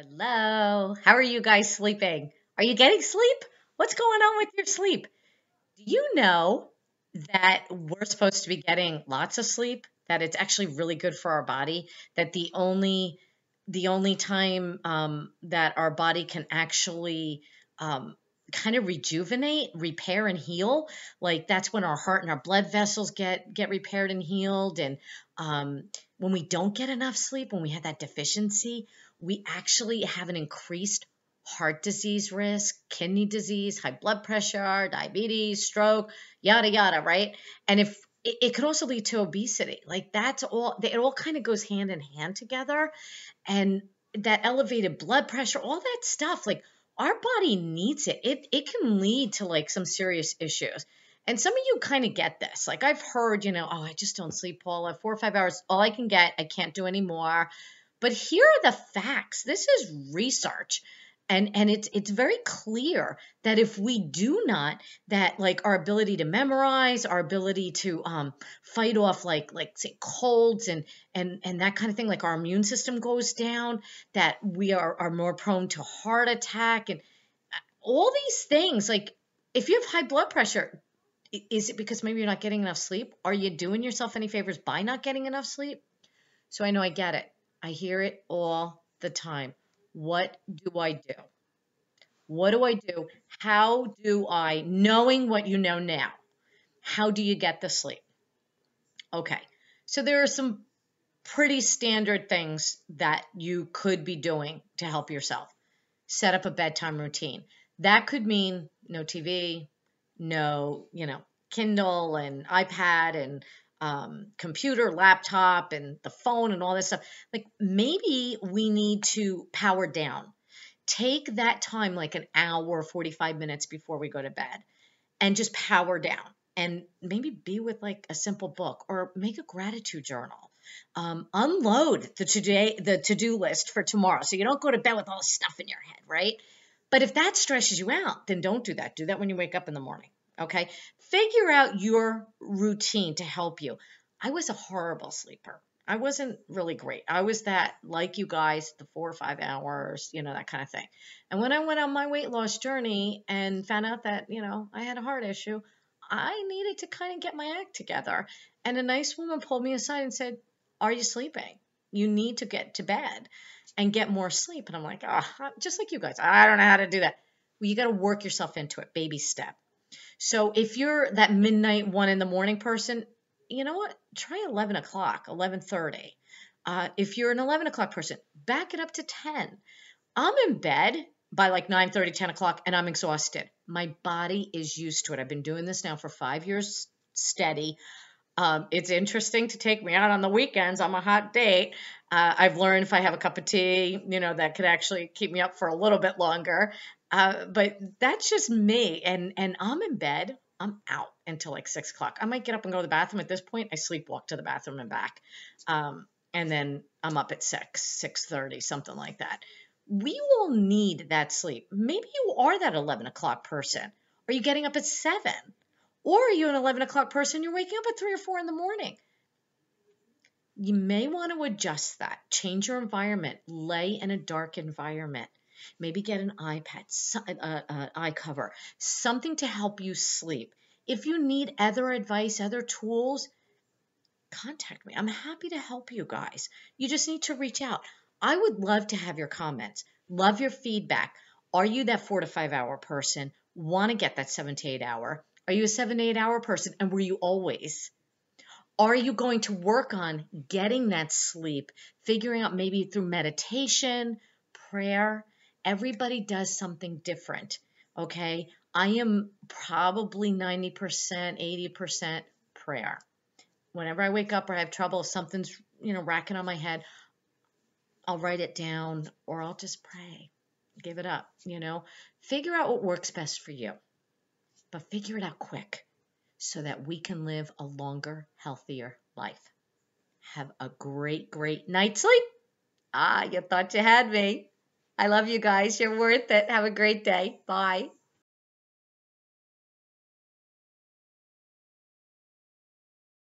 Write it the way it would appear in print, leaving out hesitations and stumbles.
Hello. How are you guys sleeping? Are you getting sleep? What's going on with your sleep? Do you know that we're supposed to be getting lots of sleep? That it's actually really good for our body? That the only time that our body can actually um, kind of rejuvenate, repair, and heal, like that's when our heart and our blood vessels get repaired and healed. And um, when we don't get enough sleep, when we have that deficiency, we actually have an increased heart disease risk, kidney disease, high blood pressure, diabetes, stroke, yada yada, right? And if it could also lead to obesity. Like that's all, it all kind of goes hand in hand together. And that elevated blood pressure, all that stuff, like our body needs it. It can lead to like some serious issues. And some of you kind of get this. Like I've heard, oh, I just don't sleep, Paula. 4 or 5 hours, all I can get. I can't do anymore. But here are the facts. This is research. And it's very clear that if we do not, that like our ability to memorize, our ability to fight off like say colds and that kind of thing, like our immune system goes down, that we are more prone to heart attack and all these things. Like if you have high blood pressure, is it because maybe you're not getting enough sleep? Are you doing yourself any favors by not getting enough sleep? So I know I get it. I hear it all the time. What do I do? What do I do? How do I, knowing what you know now, how do you get the sleep? Okay. So there are some pretty standard things that you could be doing to help yourself. Set up a bedtime routine. That could mean no TV, no, Kindle and iPad and computer, laptop, and the phone and all this stuff. Like maybe we need to power down. Take that time, like an hour, 45 minutes before we go to bed, and just power down. And maybe be with like a simple book or make a gratitude journal. Unload the to-do list for tomorrow, so you don't go to bed with all this stuff in your head, right? But if that stresses you out, then don't do that. Do that when you wake up in the morning. Okay. Figure out your routine to help you. I was a horrible sleeper. I wasn't really great. I was that, like you guys, the 4 or 5 hours, that kind of thing. And when I went on my weight loss journey and found out that, I had a heart issue, I needed to kind of get my act together. And a nice woman pulled me aside and said, "Are you sleeping? You need to get to bed and get more sleep." And I'm like, oh, just like you guys, I don't know how to do that. Well, you got to work yourself into it, baby step. So if you're that midnight 1 in the morning person, you know what? Try 11 o'clock, 11:30. If you're an 11 o'clock person, back it up to 10. I'm in bed by like 9:30, 10 o'clock, and I'm exhausted. My body is used to it. I've been doing this now for 5 years steady. It's interesting to take me out on the weekends. I'm a hot date. I've learned if I have a cup of tea, that could actually keep me up for a little bit longer. But that's just me. And I'm in bed. I'm out until like 6 o'clock. I might get up and go to the bathroom. At this point, I sleepwalk to the bathroom and back. And then I'm up at 6:30, something like that. We will need that sleep. Maybe you are that 11 o'clock person. Are you getting up at 7? Or are you an 11 o'clock person? You're waking up at 3 or 4 in the morning. You may want to adjust that. Change your environment. Lay in a dark environment. Maybe get an iPad, eye cover, something to help you sleep. If you need other advice, other tools, contact me. I'm happy to help you guys. You just need to reach out. I would love to have your comments. Love your feedback. Are you that 4 to 5 hour person? Want to get that 7 to 8 hour? Are you a 7 to 8 hour person? And were you always? Are you going to work on getting that sleep, figuring out maybe through meditation, prayer? Everybody does something different, okay? I am probably 90%, 80% prayer. Whenever I wake up or I have trouble, if something's, racking on my head, I'll write it down or I'll just pray. Give it up, Figure out what works best for you, but figure it out quick so that we can live a longer, healthier life. Have a great, great night's sleep. You thought you had me. I love you guys. You're worth it. Have a great day. Bye.